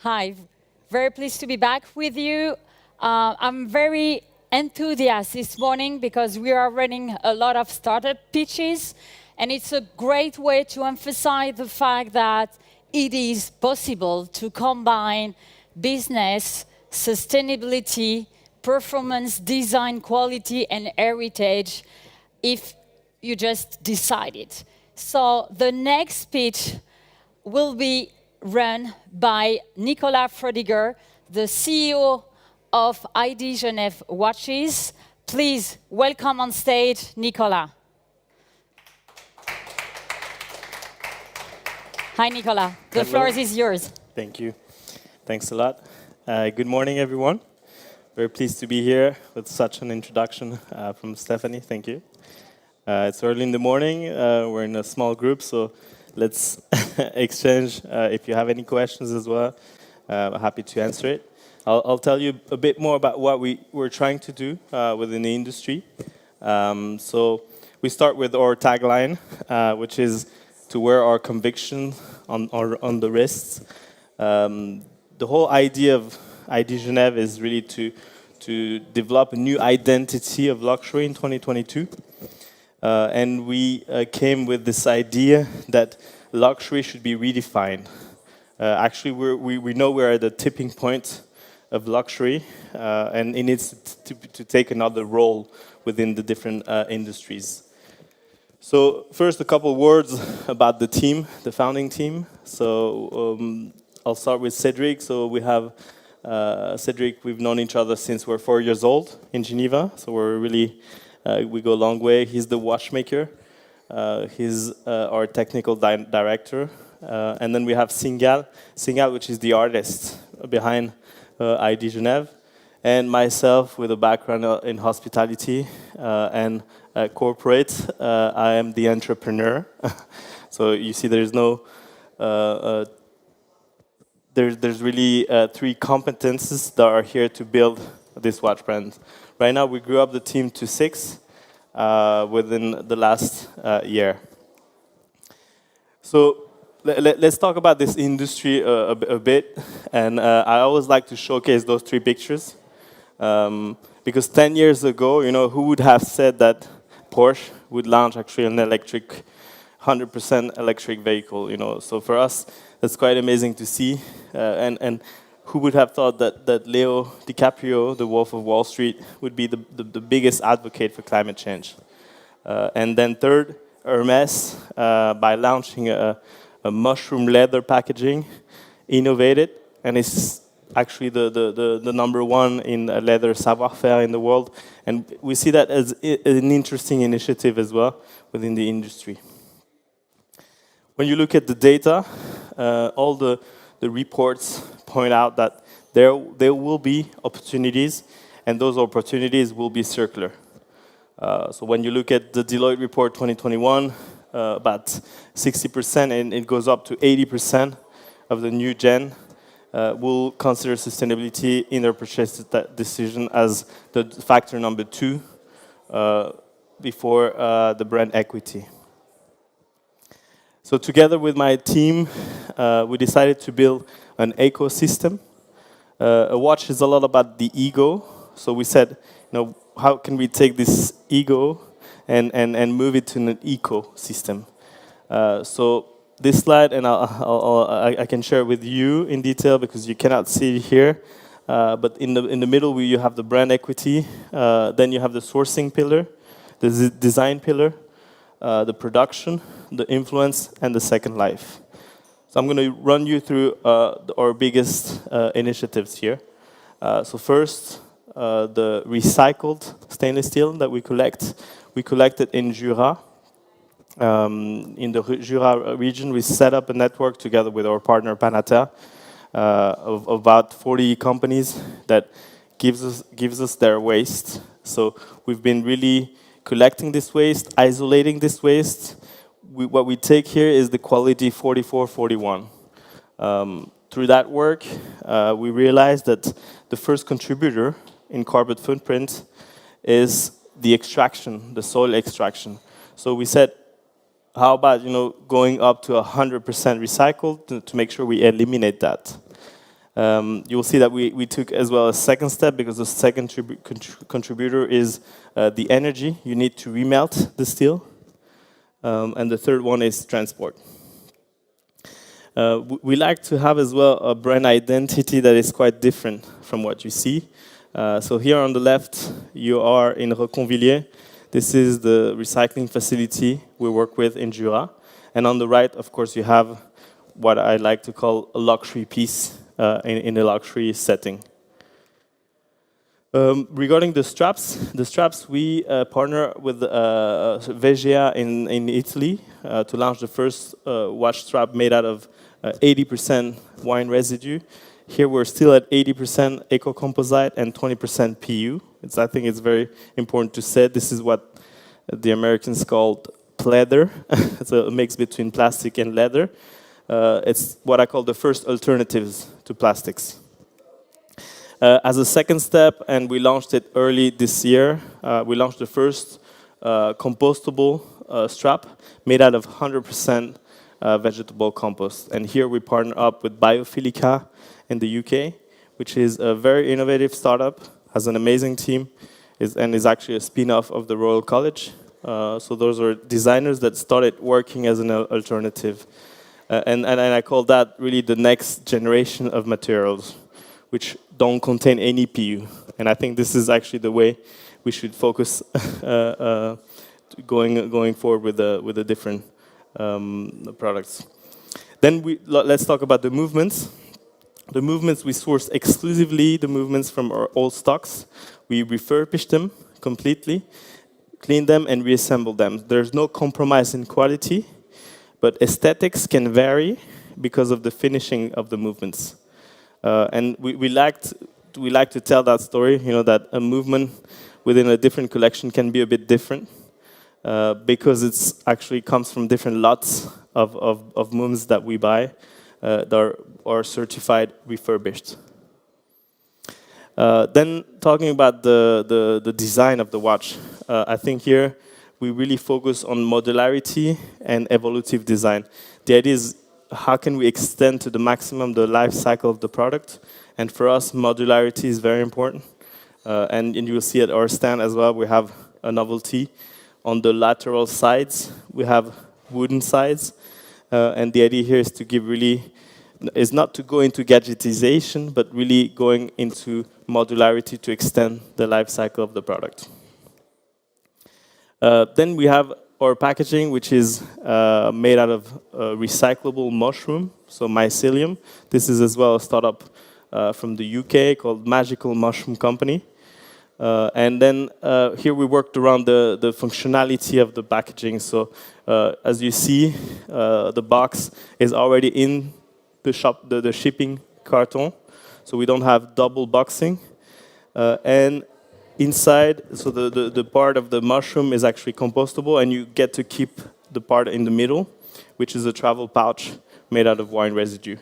Hi, very pleased to be back with you. I'm very enthusiastic this morning because we are running a lot of startup pitches, and it's a great way to emphasize the fact that it is possible to combine business, sustainability, performance, design, quality, and heritage if you just decide it. So the next speech will be run by Nicolas FREUDIGER, the CEO of ID Geneve Watches. Please welcome on stage Nicolas. Hi, Nicolas. The floor is yours. Thank you. Thanks a lot. Good morning, everyone. Very pleased to be here with such an introduction from Stephanie. Thank you. It's early in the morning. We're in a small group, so let's exchange if you have any questions as well. Happy to answer it. I'll tell you a bit more about what we're trying to do within the industry. So we start with our tagline, which is to wear our conviction on the wrists. The whole idea of ID Geneve is really to develop a new identity of luxury in 2022. And we came with this idea that luxury should be redefined. Actually, we know we're at the tipping point of luxury, and it needs to take another role within the different industries. So first, a couple words about the team, the founding team. So I'll start with Cedric. So we have Cedric, we've known each other since we're 4 years old in Geneva. So we're really, we go a long way. He's the watchmaker. He's our technical director. And then we have Singal, which is the artist behind ID Geneve. And myself, with a background in hospitality and corporate, I am the entrepreneur. So you see, there's no, there's really 3 competences that are here to build this watch brand. Right now, we grew up the team to 6 within the last year. So let's talk about this industry a bit. And I always like to showcase those 3 pictures. Because 10 years ago, you know, who would have said that Porsche would launch actually an electric, 100% electric vehicle, you know. So for us, that's quite amazing to see. And who would have thought that Leo DiCaprio, the Wolf of Wall Street, would be the biggest advocate for climate change. And then third, Hermes, by launching a mushroom leather packaging, innovated, and it's actually the number 1 in leather savoir-faire in the world. And we see that as an interesting initiative as well within the industry. When you look at the data, all the reports point out that there will be opportunities, and those opportunities will be circular. So when you look at the Deloitte report 2021, about 60%, and it goes up to 80% of the new gen will consider sustainability in their purchase decision as the factor number 2 before the brand equity. So together with my team, we decided to build an ecosystem. A watch is a lot about the ego. So we said, you know, how can we take this ego and move it to an ecosystem? So this slide, and I can share it with you in detail because you cannot see it here. But in the middle, you have the brand equity. Then you have the sourcing pillar, the design pillar, the production, the influence, and the second life. So I'm going to run you through our biggest initiatives here. So first, the recycled stainless steel that we collect. We collect it in Jura. In the Jura region, we set up a network together with our partner Panatta of about 40 companies that gives us their waste. So we've been really collecting this waste, isolating this waste. What we take here is the quality 4441. Through that work, we realized that the first contributor in carbon footprint is the extraction, the soil extraction. So we said, how about going up to 100% recycled to make sure we eliminate that? You will see that we took as well a second step, because the second contributor is the energy you need to remelt the steel. And the third one is transport. We like to have as well a brand identity that is quite different from what you see. So here on the left, you are in Reconvilliers. This is the recycling facility we work with in Jura. And on the right, of course, you have what I like to call a luxury piece in a luxury setting. Regarding the straps we partner with Vegea in Italy to launch the first watch strap made out of 80% wine residue. Here we're still at 80% eco-composite and 20% PU. I think it's very important to say this is what the Americans called pleather. It's a mix between plastic and leather. It's what I call the first alternatives to plastics. As a second step, and we launched it early this year, we launched the first compostable strap made out of 100% vegetable compost. And here we partner up with Biophilica in the UK, which is a very innovative startup, has an amazing team, and is actually a spin-off of the Royal College. So those are designers that started working as an alternative. And I call that really the next generation of materials, which don't contain any PU. And I think this is actually the way we should focus going forward with the different products. Then let's talk about the movements. The movements, we source exclusively the movements from our old stocks. We refurbish them completely, clean them, and reassemble them. There's no compromise in quality, but aesthetics can vary because of the finishing of the movements. And we like to tell that story, that a movement within a different collection can be a bit different because it's actually comes from different lots of movements that we buy that are certified refurbished. Then talking about the design of the watch, I think here we really focus on modularity and evolutive design. The idea is, how can we extend to the maximum the life cycle of the product? And for us, modularity is very important. And you will see at our stand as well, we have a novelty. On the lateral sides, we have wooden sides. And the idea here is to is not to go into gadgetization, but really going into modularity to extend the life cycle of the product. Then we have our packaging, which is made out of recyclable mushroom, so mycelium. This is as well a startup from the UK called Magical Mushroom Company. And then here we worked around the functionality of the packaging. So as you see, the box is already in the shipping carton, so we don't have double boxing. And inside, so the part of the mushroom is actually compostable, and you get to keep the part in the middle, which is a travel pouch made out of wine residue.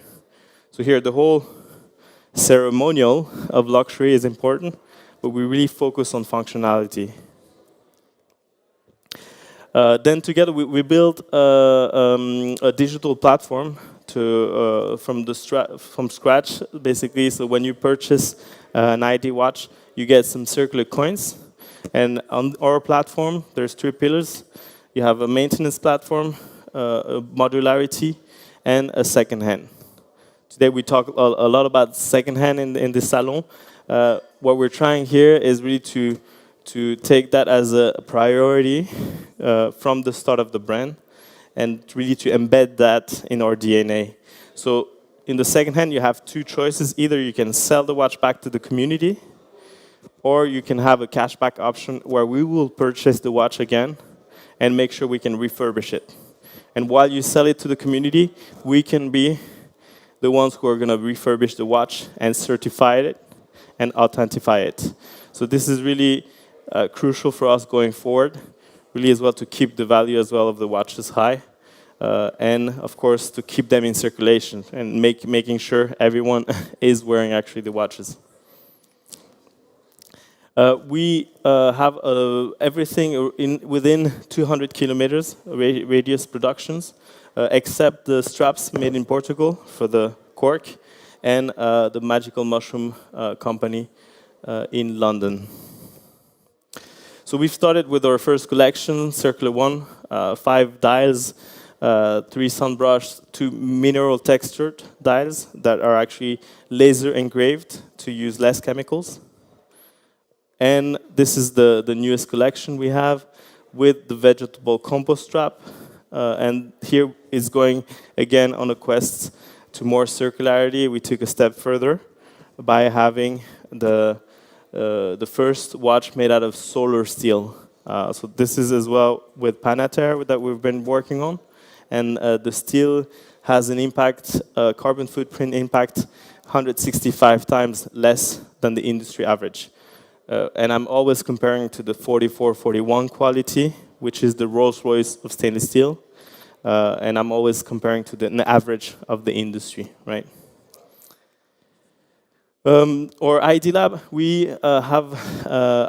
So here, the whole ceremonial of luxury is important, but we really focus on functionality. Then together we built a digital platform from scratch, basically. So when you purchase an ID watch, you get some circular coins. And on our platform, there's 3 pillars. You have a maintenance platform, a modularity, and a second-hand. Today we talk a lot about second-hand in the salon. What we're trying here is really to take that as a priority from the start of the brand, and really to embed that in our DNA. So in the second hand, you have 2 choices. Either you can sell the watch back to the community, or you can have a cashback option where we will purchase the watch again and make sure we can refurbish it. And while you sell it to the community, we can be the ones who are going to refurbish the watch and certify it and authentify it. So this is really crucial for us going forward, really as well to keep the value as well of the watches high, and of course to keep them in circulation and making sure everyone is wearing actually the watches. We have everything within 200 kilometers radius productions, except the straps made in Portugal for the cork, and the Magical Mushroom Company in London. So we've started with our first collection, Circular One, 5 dials, 3 sun brushed, 2 mineral textured dials that are actually laser engraved to use less chemicals. And this is the newest collection we have with the vegetable compost trap. And here is going again on a quest to more circularity. We took a step further by having the first watch made out of solar steel. So this is as well with Panater that we've been working on. And the steel has an impact, carbon footprint impact, 165 times less than the industry average. And I'm always comparing to the 4441 quality, which is the Rolls-Royce of stainless steel. And I'm always comparing to the average of the industry, right? Our ID Lab, we have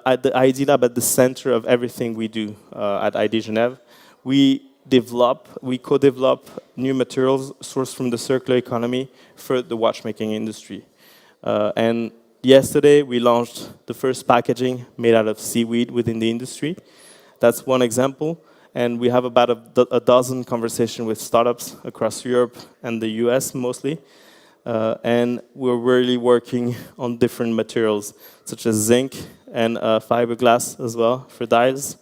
at the ID Lab at the center of everything we do at ID Geneve. We co-develop new materials sourced from the circular economy for the watchmaking industry. And yesterday, we launched the first packaging made out of seaweed within the industry. That's one example. And we have about a dozen conversations with startups across Europe and the US mostly. And we're really working on different materials, such as zinc and fiberglass as well for dials.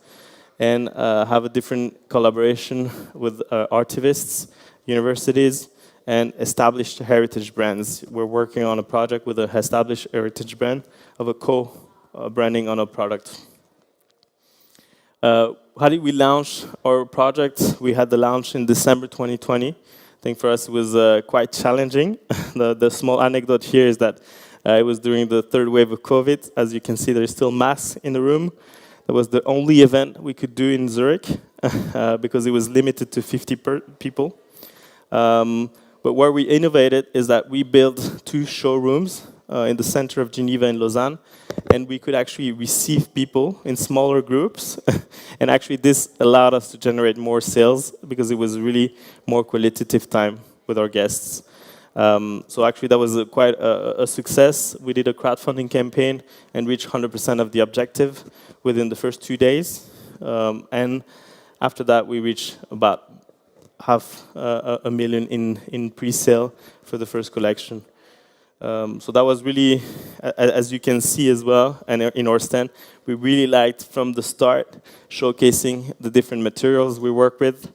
And have a different collaboration with artivists, universities, and established heritage brands. We're working on a project with an established heritage brand of a co-branding on a product. How did we launch our project? We had the launch in December 2020. I think for us it was quite challenging. The small anecdote here is that it was during the 3rd wave of COVID. As you can see, there's still masks in the room. That was the only event we could do in Zurich because it was limited to 50 people. But where we innovated is that we built 2 showrooms in the center of Geneva and Lausanne, and we could actually receive people in smaller groups. And actually this allowed us to generate more sales because it was really more qualitative time with our guests. So actually that was quite a success. We did a crowdfunding campaign and reached 100% of the objective within the first 2 days. And after that we reached about $500,000 in pre-sale for the first collection. So that was really, as you can see as well, and in our stand, we really liked from the start showcasing the different materials we work with.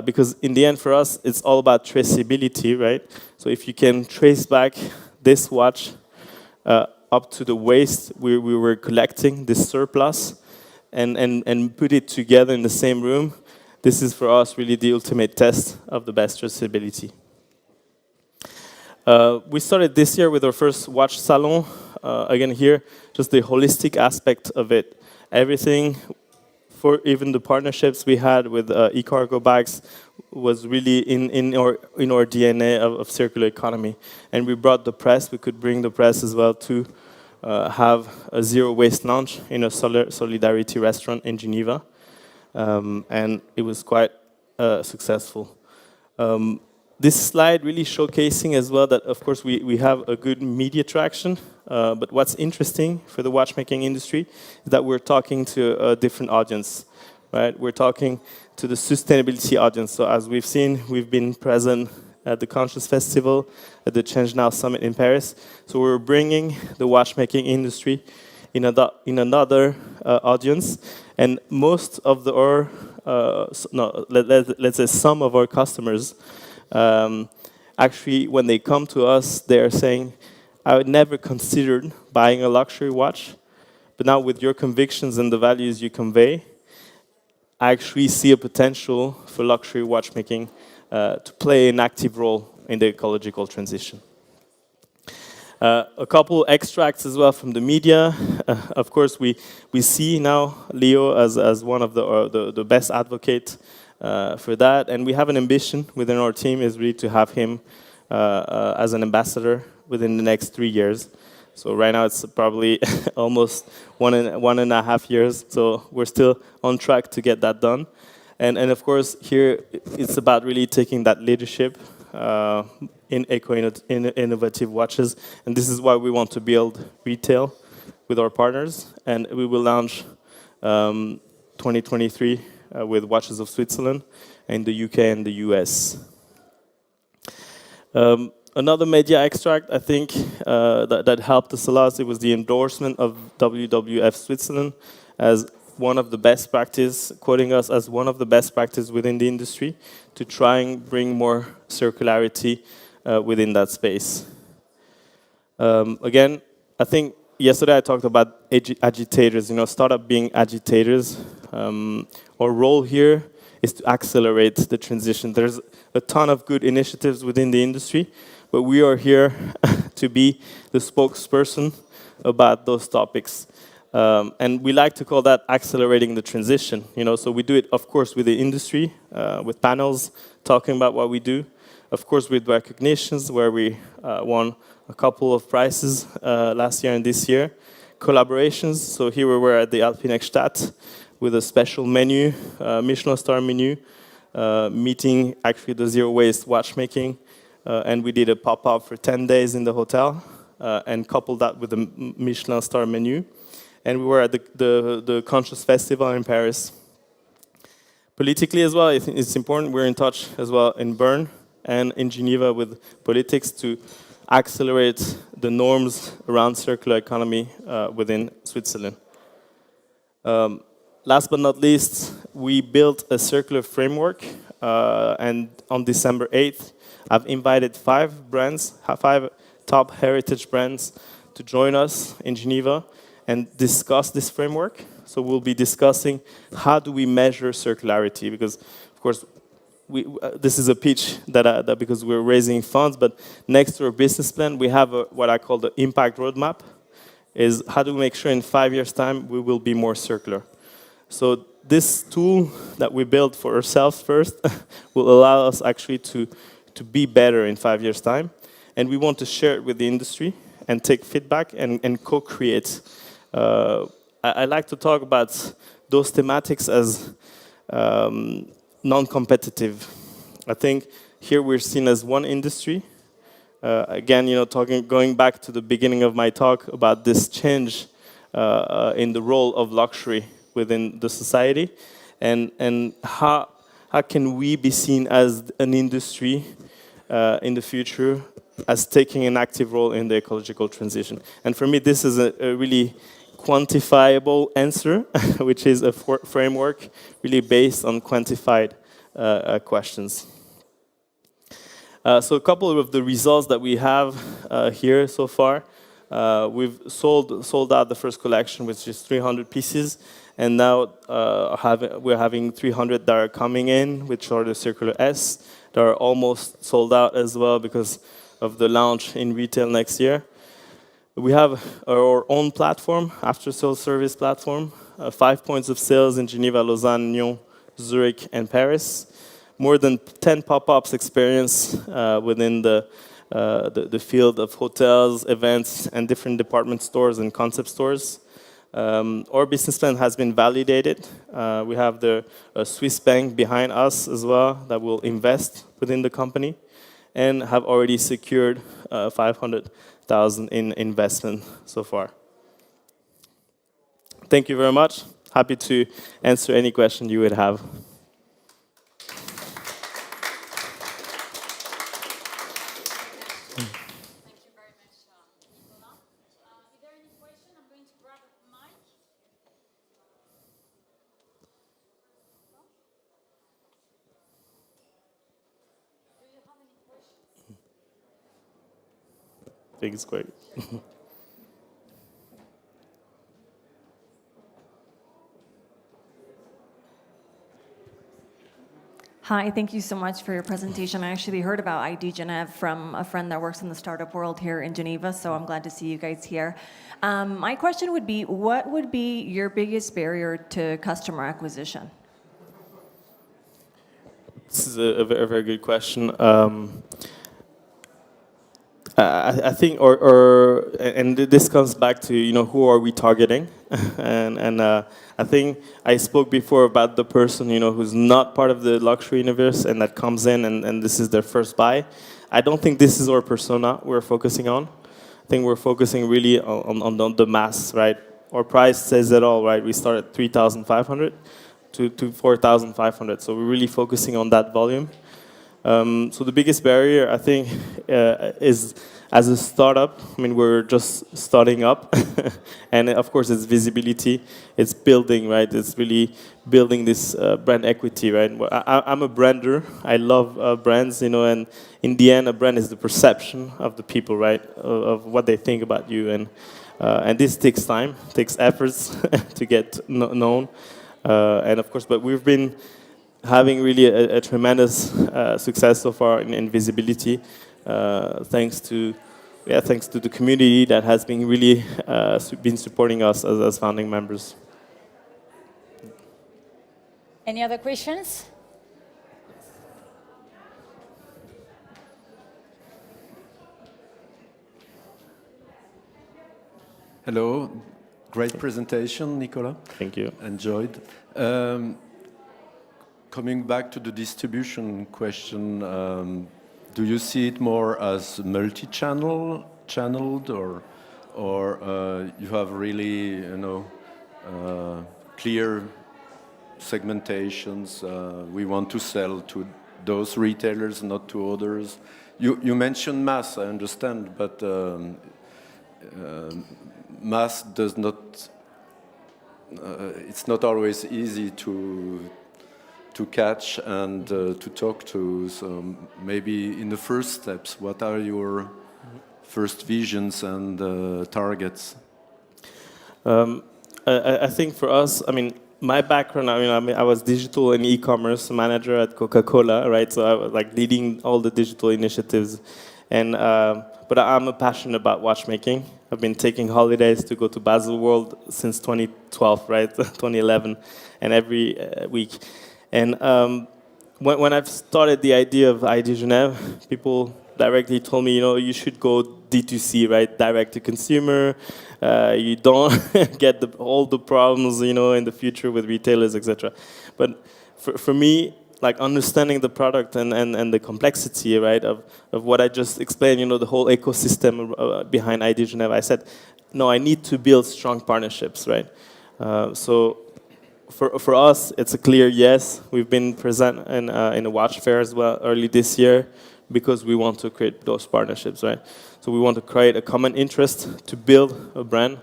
Because in the end, for us, it's all about traceability, right? So if you can trace back this watch up to the waste we were collecting, this surplus, and put it together in the same room, this is for us really the ultimate test of the best traceability. We started this year with our first watch salon. Again here, just the holistic aspect of it. Everything, for even the partnerships we had with e-cargo bags, was really in our DNA of circular economy. And we brought the press. We could bring the press as well to have a zero waste launch in a solidarity restaurant in Geneva. And it was quite successful. This slide really showcasing as well that, of course, we have a good media traction. But what's interesting for the watchmaking industry is that we're talking to a different audience, right? We're talking to the sustainability audience. So as we've seen, we've been present at the Conscious Festival, at the Change Now Summit in Paris. So we're bringing the watchmaking industry in another audience. And most of let's say some of our customers, actually, when they come to us, they are saying, I would never considered buying a luxury watch, but now with your convictions and the values you convey, I actually see a potential for luxury watchmaking to play an active role in the ecological transition. A couple extracts as well from the media. Of course, we see now Leo as one of the best advocates for that, and we have an ambition within our team is really to have him as an ambassador within the next 3 years. So right now it's probably almost one and a half years. So we're still on track to get that done. And of course here it's about really taking that leadership in eco-innovative watches, and this is why we want to build retail with our partners, and we will launch 2023 with Watches of Switzerland in the UK and the US. Another media extract, I think, that helped us a lot, it was the endorsement of WWF Switzerland as one of the best practice, quoting us as one of the best practice within the industry to try and bring more circularity within that space. Again, I think yesterday I talked about agitators, startup being agitators. Our role here is to accelerate the transition. There's a ton of good initiatives within the industry, but we are here to be the spokesperson about those topics. And we like to call that accelerating the transition. So we do it, of course, with the industry, with panels talking about what we do. Of course, with recognitions, where we won a couple of prizes last year and this year. Collaborations, so here we were at the Alpinexstadt with a special menu, Michelin star menu, meeting actually the zero waste watchmaking. And we did a pop-up for 10 days in the hotel and coupled that with the Michelin star menu. And we were at the Conscious Festival in Paris. Politically as well, I think it's important, we're in touch as well in Bern and in Geneva with politics to accelerate the norms around circular economy within Switzerland. Last but not least, we built a circular framework, and on December 8th, I've invited 5 brands, 5 top heritage brands to join us in Geneva and discuss this framework. So we'll be discussing how do we measure circularity, because of course this is a pitch that because we're raising funds, but next to our business plan we have what I call the impact roadmap, is how do we make sure in 5 years' time we will be more circular. So this tool that we built for ourselves first will allow us actually to be better in 5 years' time, and we want to share it with the industry and take feedback and co-create. I like to talk about those thematics as non-competitive. I think here we're seen as one industry. Again, going back to the beginning of my talk about this change in the role of luxury within the society, and how can we be seen as an industry in the future as taking an active role in the ecological transition. And for me, this is a really quantifiable answer, which is a framework really based on quantified questions. So a couple of the results that we have here so far. We've sold out the first collection, which is 300 pieces, and now we're having 300 that are coming in, which are the Circular S. That are almost sold out as well because of the launch in retail next year. We have our own platform, after-sales service platform, 5 points of sales in Geneva, Lausanne, Lyon, Zurich, and Paris. More than 10 pop-ups experience within the field of hotels, events, and different department stores and concept stores. Our business plan has been validated. We have the Swiss bank behind us as well that will invest within the company and have already secured 500,000 in investment so far. Thank you very much. Happy to answer any question you would have. I think it's great. Hi, thank you so much for your presentation. I actually heard about ID Geneve from a friend that works in the startup world here in Geneva, so I'm glad to see you guys here. My question would be, what would be your biggest barrier to customer acquisition? This is a very, very good question. I think, and this comes back to who are we targeting, and I think I spoke before about the person who's not part of the luxury universe and that comes in and this is their first buy. I don't think this is our persona we're focusing on. I think we're focusing really on the mass, right? Our price says it all, right? We start at 3,500 to 4,500, so we're really focusing on that volume. So the biggest barrier, I think, is as a startup. I mean, we're just starting up, and of course, it's visibility, it's building, right? It's really building this brand equity, right? I'm a brander. I love brands, and in the end, a brand is the perception of the people, right? Of what they think about you, and this takes time, takes efforts to get known, and of course, but we've been having really a tremendous success so far in visibility, thanks to the community that has been really been supporting us as founding members. Any other questions? Hello, great presentation, Nicolas. Thank you. Enjoyed. Coming back to the distribution question, do you see it more as channeled, or you have really, clear segmentations? We want to sell to those retailers, not to others. You mentioned mass, I understand, but mass does not. It's not always easy to catch and to talk to. So maybe in the first steps, what are your first visions and targets? I think for us, I mean, my background, I was digital and e-commerce manager at Coca-Cola, right? So I was like leading all the digital initiatives, and but I'm passionate about watchmaking. I've been taking holidays to go to Basel World since 2012, right? 2011, and every week. And when I've started the idea of ID Genève, people directly told me, you should go D2C, right? Direct to consumer. You don't get all the problems, in the future with retailers, etc. But for me, like understanding the product and the complexity, right, of what I just explained, the whole ecosystem behind ID Genève, I said, no, I need to build strong partnerships, right? So for us, it's a clear yes. We've been present in a watch fair as well early this year because we want to create those partnerships, right? So we want to create a common interest to build a brand.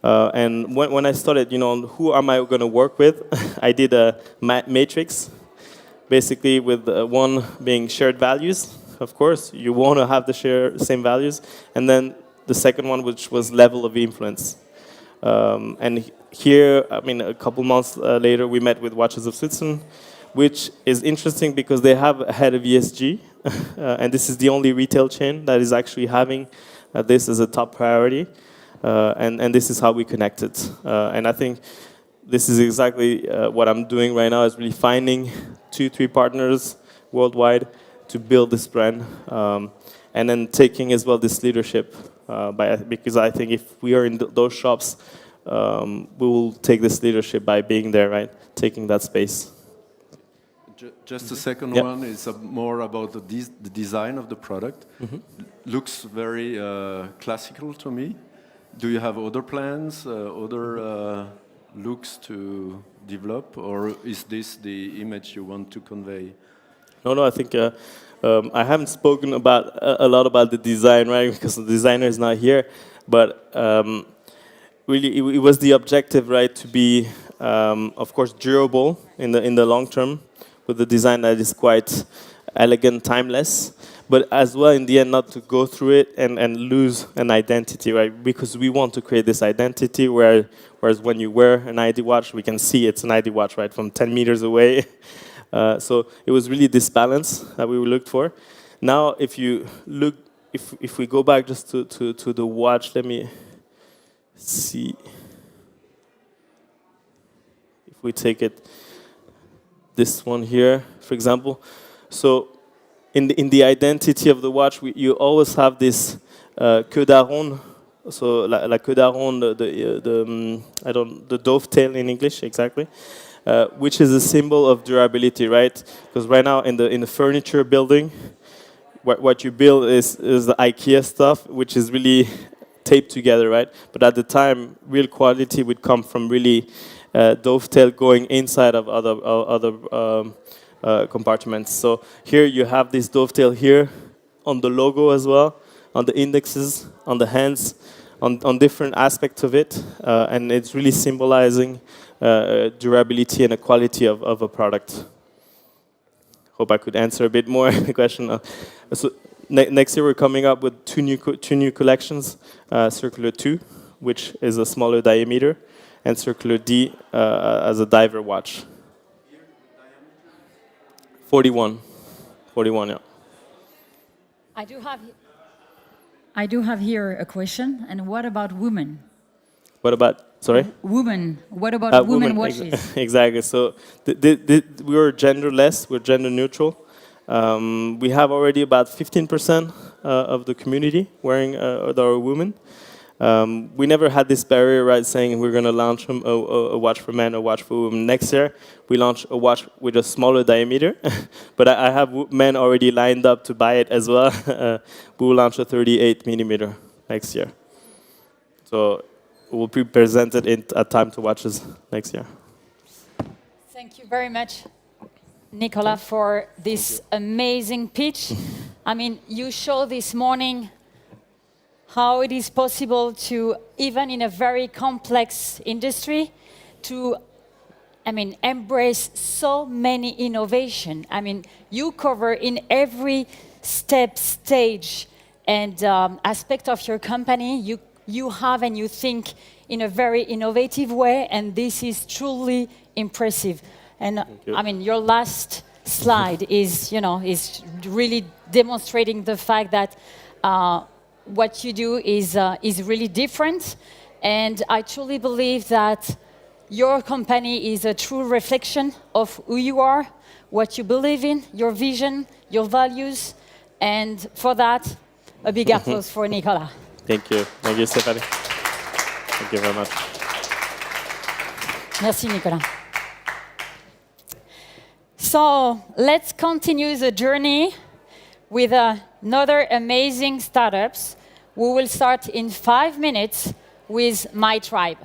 And when I started, who am I going to work with? I did a matrix, basically with one being shared values. Of course, you want to have the same values. And then the second one, which was level of influence. And here, a couple months later, we met with Watches of Switzerland, which is interesting because they have a head of ESG, and this is the only retail chain that is actually having this as a top priority, and this is how we connected. And I think this is exactly what I'm doing right now, is really finding 2-3 partners worldwide to build this brand, and then taking as well this leadership, because I think if we are in those shops, we will take this leadership by being there, right? Taking that space. Just the second one is more about the design of the product. Looks very classical to me. Do you have other plans, other looks to develop, or is this the image you want to convey? No, I think I haven't spoken about a lot about the design, right? Because the designer is not here, but really, it was the objective, right, to be, of course, durable in the long term, with the design that is quite elegant, timeless, but as well, in the end, not to go through it and lose an identity, right? Because we want to create this identity whereas when you wear an ID watch, we can see it's an ID watch, right, from 10 meters away. So it was really this balance that we looked for. Now, if you look, if we go back just to the watch, let me see. If we take it, this one here, for example. So in the identity of the watch, you always have this queue d'aron, so la queue d'aron, the dovetail in English exactly, which is a symbol of durability, right? Because right now in the furniture building, what you build is the IKEA stuff, which is really taped together, right? But at the time, real quality would come from really dovetail going inside of other compartments. So here you have this dovetail here on the logo as well, on the indexes, on the hands, on different aspects of it, and it's really symbolizing durability and the quality of a product. Hope I could answer a bit more the question. So next year we're coming up with two new collections, Circular 2, which is a smaller diameter, and Circular D as a diver watch. 41, yeah. I do have here a question. And what about women? What about, sorry? Women. What about women watches? Exactly. So we're genderless. We're gender neutral. We have already about 15% of the community wearing that are women. We never had this barrier, right, saying we're going to launch a watch for men, a watch for women. Next year, we launch a watch with a smaller diameter. But I have men already lined up to buy it as well. We will launch a 38 millimeter next year. So it will be presented at Time to Watches next year. Thank you very much, Nicolas, for this amazing pitch. I mean, you showed this morning how it is possible to, even in a very complex industry, to, embrace so many innovation. I mean, you cover in every step, stage, and aspect of your company, you have and you think in a very innovative way, and this is truly impressive. And your last slide is really demonstrating the fact that what you do is really different, and I truly believe that your company is a true reflection of who you are, what you believe in, your vision, your values, and for that, a big applause for Nicolas. Thank you, Stéphanie. Thank you very much. Merci, Nicolas. So let's continue the journey with another amazing startups. We will start in 5 minutes with My Tribe.